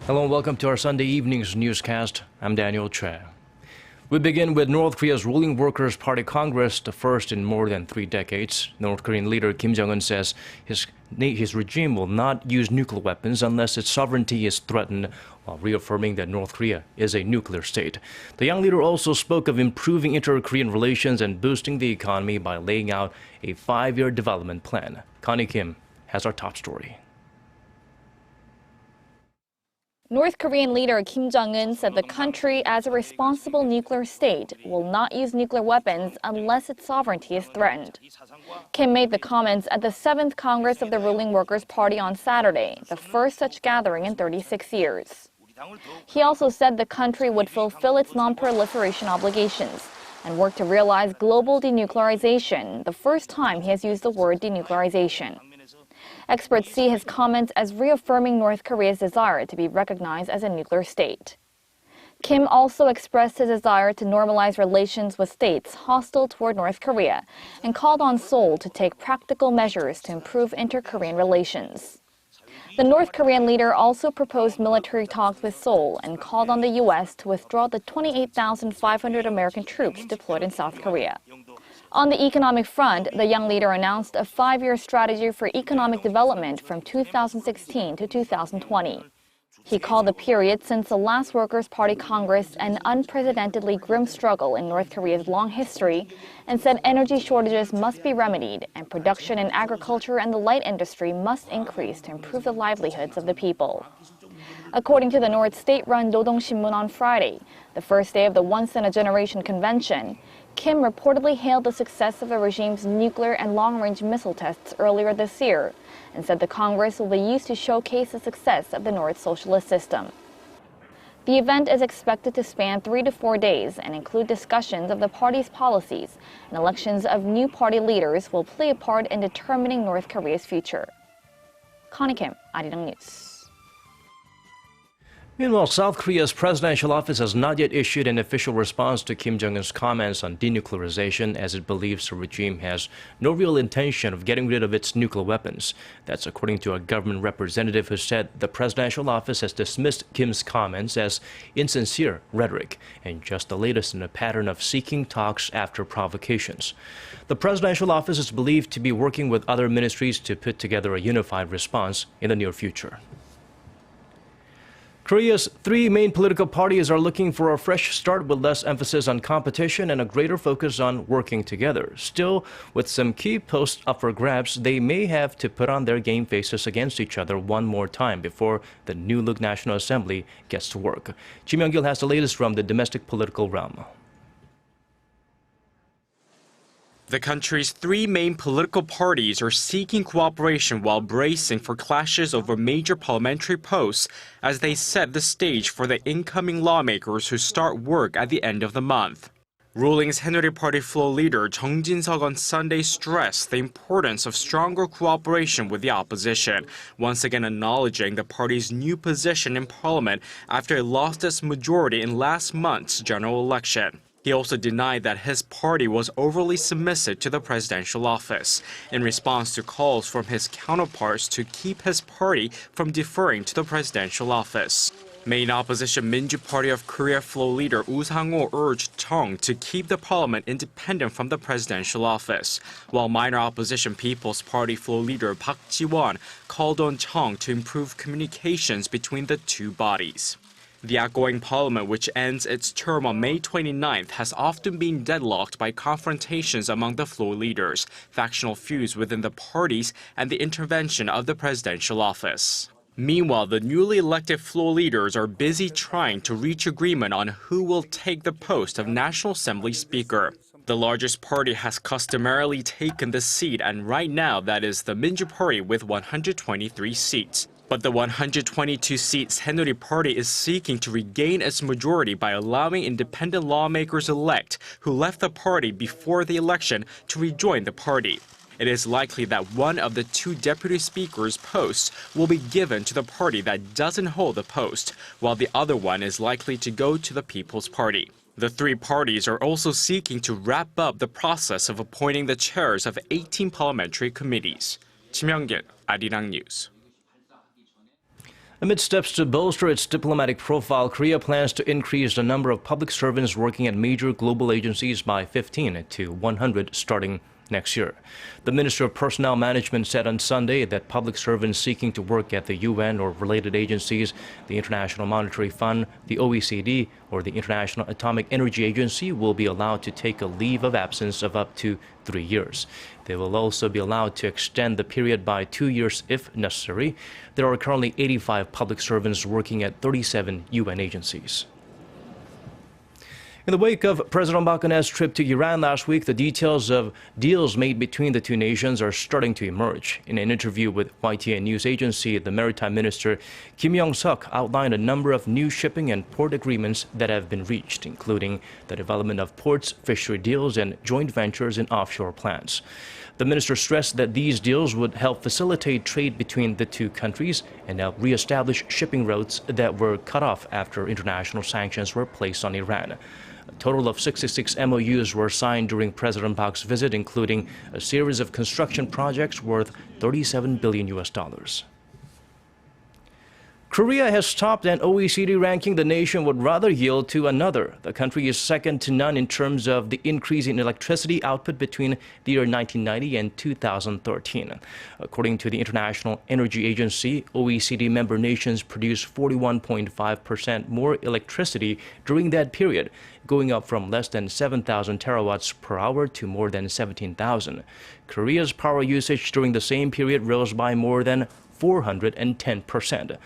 Hello and welcome to our Sunday evening's newscast. I'm Daniel Che. We begin with North Korea's ruling Workers' Party Congress, the first in more than 3 decades. North Korean leader Kim Jong-un says his regime will not use nuclear weapons unless its sovereignty is threatened, while reaffirming that North Korea is a nuclear state. The young leader also spoke of improving inter-Korean relations and boosting the economy by laying out a 5-year development plan. Connie Kim has our top story. North Korean leader Kim Jong-un said the country, as a responsible nuclear state, will not use nuclear weapons unless its sovereignty is threatened. Kim made the comments at the 7th Congress of the ruling Workers' Party on Saturday, the first such gathering in 36 years. He also said the country would fulfill its non-proliferation obligations and work to realize global denuclearization, the first time he has used the word denuclearization. Experts see his comments as reaffirming North Korea's desire to be recognized as a nuclear state. Kim also expressed his desire to normalize relations with states hostile toward North Korea and called on Seoul to take practical measures to improve inter-Korean relations. The North Korean leader also proposed military talks with Seoul and called on the U.S. to withdraw the 28,500 American troops deployed in South Korea. On the economic front, the young leader announced a 5-year strategy for economic development from 2016 to 2020. He called the period since the last Workers' Party Congress an unprecedentedly grim struggle in North Korea's long history and said energy shortages must be remedied and production in agriculture and the light industry must increase to improve the livelihoods of the people. According to the North state-run Dodong-Shinmun on Friday, the first day of the once-in-a-generation convention, Kim reportedly hailed the success of the regime's nuclear and long-range missile tests earlier this year and said the Congress will be used to showcase the success of the North socialist system. The event is expected to span 3 to 4 days and include discussions of the party's policies, and elections of new party leaders will play a part in determining North Korea's future. Connie Kim, Arirang News. Meanwhile, South Korea's presidential office has not yet issued an official response to Kim Jong-un's comments on denuclearization, as it believes the regime has no real intention of getting rid of its nuclear weapons. That's according to a government representative who said the presidential office has dismissed Kim's comments as insincere rhetoric and just the latest in a pattern of seeking talks after provocations. The presidential office is believed to be working with other ministries to put together a unified response in the near future. Korea's 3 main political parties are looking for a fresh start with less emphasis on competition and a greater focus on working together. Still, with some key posts up for grabs, they may have to put on their game faces against each other one more time before the new-look National Assembly gets to work. Ji Myung-gil has the latest from the domestic political realm. The country's 3 main political parties are seeking cooperation while bracing for clashes over major parliamentary posts as they set the stage for the incoming lawmakers who start work at the end of the month. Ruling Saenuri Party floor leader Jong Jin-seok on Sunday stressed the importance of stronger cooperation with the opposition, once again acknowledging the party's new position in parliament after it lost its majority in last month's general election. He also denied that his party was overly submissive to the presidential office, in response to calls from his counterparts to keep his party from deferring to the presidential office. Main opposition Minju Party of Korea floor leader Woo Sang-ho urged Chung to keep the parliament independent from the presidential office, while minor opposition People's Party floor leader Park Ji-won called on Chung to improve communications between the two bodies. The outgoing parliament, which ends its term on May 29th, has often been deadlocked by confrontations among the floor leaders, factional feuds within the parties, and the intervention of the presidential office. Meanwhile, the newly elected floor leaders are busy trying to reach agreement on who will take the post of National Assembly Speaker. The largest party has customarily taken the seat, and right now that is the Minju Party with 123 seats. But the 122-seat Saenuri Party is seeking to regain its majority by allowing independent lawmakers-elect who left the party before the election to rejoin the party. It is likely that one of the 2 deputy speakers' posts will be given to the party that doesn't hold the post, while the other one is likely to go to the People's Party. The 3 parties are also seeking to wrap up the process of appointing the chairs of 18 parliamentary committees. Ji Myung-gil, Arirang News. Amid steps to bolster its diplomatic profile, Korea plans to increase the number of public servants working at major global agencies by 15 to 100 starting next year. The Minister of Personnel Management said on Sunday that public servants seeking to work at the UN or related agencies, the International Monetary Fund, the OECD, or the International Atomic Energy Agency will be allowed to take a leave of absence of up to 3 years. They will also be allowed to extend the period by 2 years if necessary. There are currently 85 public servants working at 37 UN agencies. In the wake of President Park Geun-hye's trip to Iran last week, the details of deals made between the two nations are starting to emerge. In an interview with YTA news agency, the Maritime Minister Kim Yong-seok outlined a number of new shipping and port agreements that have been reached, including the development of ports, fishery deals, and joint ventures in offshore plants. The minister stressed that these deals would help facilitate trade between the two countries and help re-establish shipping routes that were cut off after international sanctions were placed on Iran. A total of 66 MOUs were signed during President Park's visit, including a series of construction projects worth $37 billion. Korea has topped an OECD ranking the nation would rather yield to another. The country is second to none in terms of the increase in electricity output between the year 1990 and 2013. According to the International Energy Agency, OECD member nations produced 41.5% more electricity during that period, going up from less than 7,000 terawatts per hour to more than 17,000. Korea's power usage during the same period rose by more than 410%.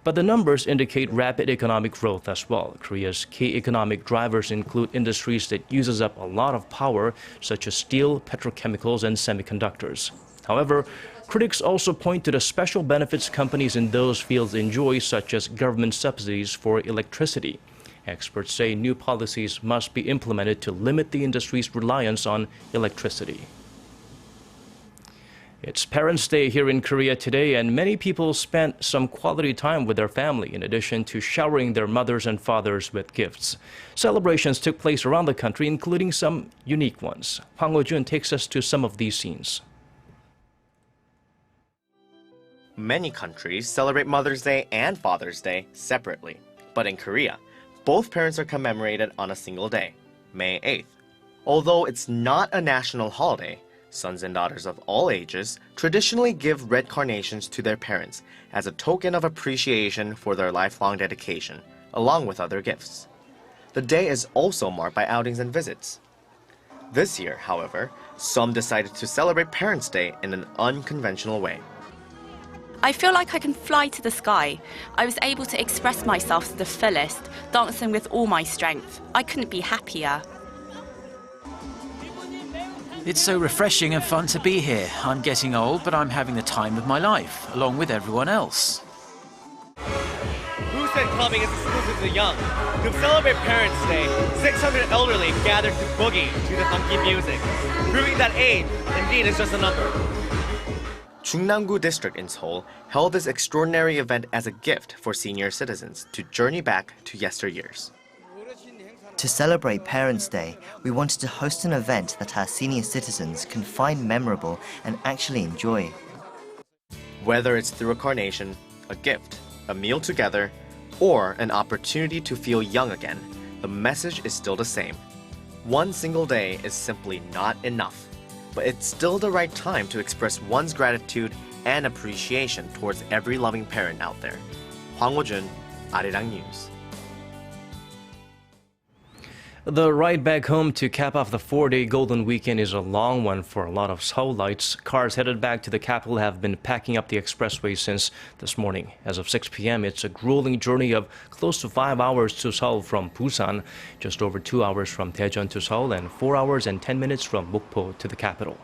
But the numbers indicate rapid economic growth as well. Korea's key economic drivers include industries that uses up a lot of power, such as steel, petrochemicals, and semiconductors. However, critics also point to the special benefits companies in those fields enjoy, such as government subsidies for electricity. Experts say new policies must be implemented to limit the industry's reliance on electricity. It's Parents' Day here in Korea today, and many people spent some quality time with their family in addition to showering their mothers and fathers with gifts. Celebrations took place around the country, including some unique ones. Hwang Ho-jun takes us to some of these scenes. Many countries celebrate Mother's Day and Father's Day separately, but in Korea, both parents are commemorated on a single day, May 8th. Although it's not a national holiday, sons and daughters of all ages traditionally give red carnations to their parents as a token of appreciation for their lifelong dedication, along with other gifts. The day is also marked by outings and visits. This year, however, some decided to celebrate Parents' Day in an unconventional way. I feel like I can fly to the sky. I was able to express myself to the fullest, dancing with all my strength. I couldn't be happier. It's so refreshing and fun to be here. I'm getting old, but I'm having the time of my life, along with everyone else. Who said clubbing is exclusive to the young? To celebrate Parents' Day, 600 elderly gathered to boogie to the funky music, proving that age, indeed, is just a number. Jungnam-gu District in Seoul held this extraordinary event as a gift for senior citizens to journey back to yesteryears. To celebrate Parents' Day, we wanted to host an event that our senior citizens can find memorable and actually enjoy. Whether it's through a carnation, a gift, a meal together, or an opportunity to feel young again, the message is still the same. One single day is simply not enough, but it's still the right time to express one's gratitude and appreciation towards every loving parent out there. Hwang Ho-jun, Arirang News. The ride back home to cap off the 4-day Golden Weekend is a long one for a lot of Seoulites. Cars headed back to the capital have been packing up the expressway since this morning. As of 6 p.m., it's a grueling journey of close to 5 hours to Seoul from Busan, just over 2 hours from Daejeon to Seoul, and 4 hours and 10 minutes from Mokpo to the capital.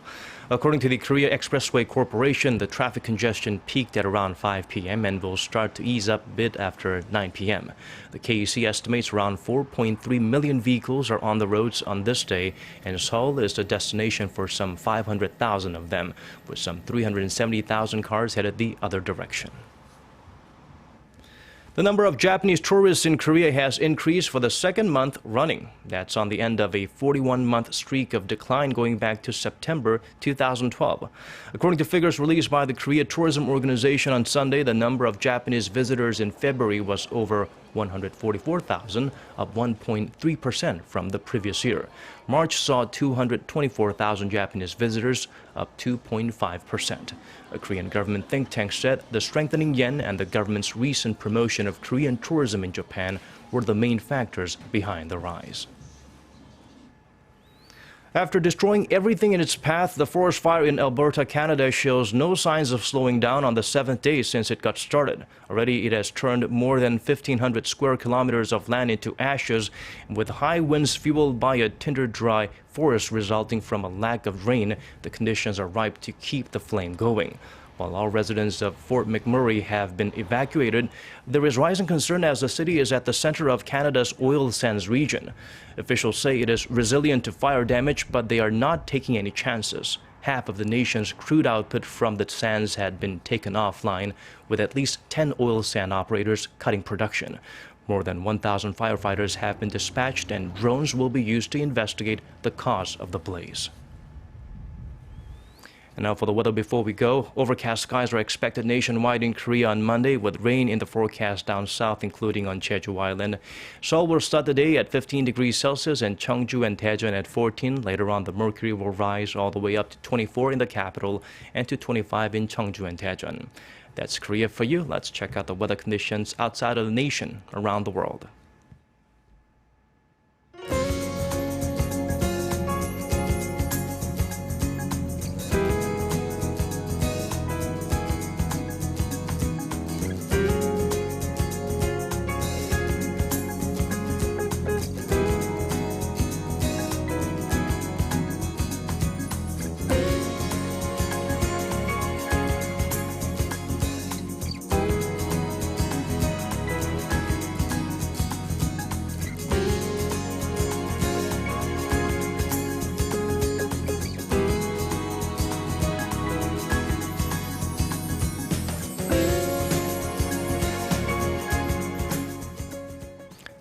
According to the Korea Expressway Corporation, the traffic congestion peaked at around 5 p.m. and will start to ease up a bit after 9 p.m. The KEC estimates around 4.3 million vehicles are on the roads on this day, and Seoul is the destination for some 500,000 of them, with some 370,000 cars headed the other direction. The number of Japanese tourists in Korea has increased for the second month running. That's on the end of a 41-month streak of decline going back to September 2012. According to figures released by the Korea Tourism Organization on Sunday, the number of Japanese visitors in February was over 144,000, up 1.3% from the previous year. March saw 224,000 Japanese visitors, up 2.5%. A Korean government think tank said the strengthening yen and the government's recent promotion of Korean tourism in Japan were the main factors behind the rise. After destroying everything in its path, the forest fire in Alberta, Canada shows no signs of slowing down on the 7th day since it got started. Already, it has turned more than 1,500 square kilometers of land into ashes, with high winds fueled by a tinder-dry forest resulting from a lack of rain. The conditions are ripe to keep the flame going. While all residents of Fort McMurray have been evacuated, there is rising concern as the city is at the center of Canada's oil sands region. Officials say it is resilient to fire damage, but they are not taking any chances. Half of the nation's crude output from the sands had been taken offline, with at least 10 oil sand operators cutting production. More than 1,000 firefighters have been dispatched, and drones will be used to investigate the cause of the blaze. And now for the weather before we go. Overcast skies are expected nationwide in Korea on Monday, with rain in the forecast down south, including on Jeju Island. Seoul will start the day at 15 degrees Celsius and Cheongju and Daejeon at 14. Later on, the mercury will rise all the way up to 24 in the capital and to 25 in Cheongju and Daejeon. That's Korea for you. Let's check out the weather conditions outside of the nation, around the world.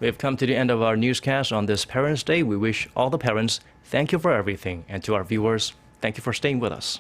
We have come to the end of our newscast on this Parents' Day. We wish all the parents thank you for everything. And to our viewers, thank you for staying with us.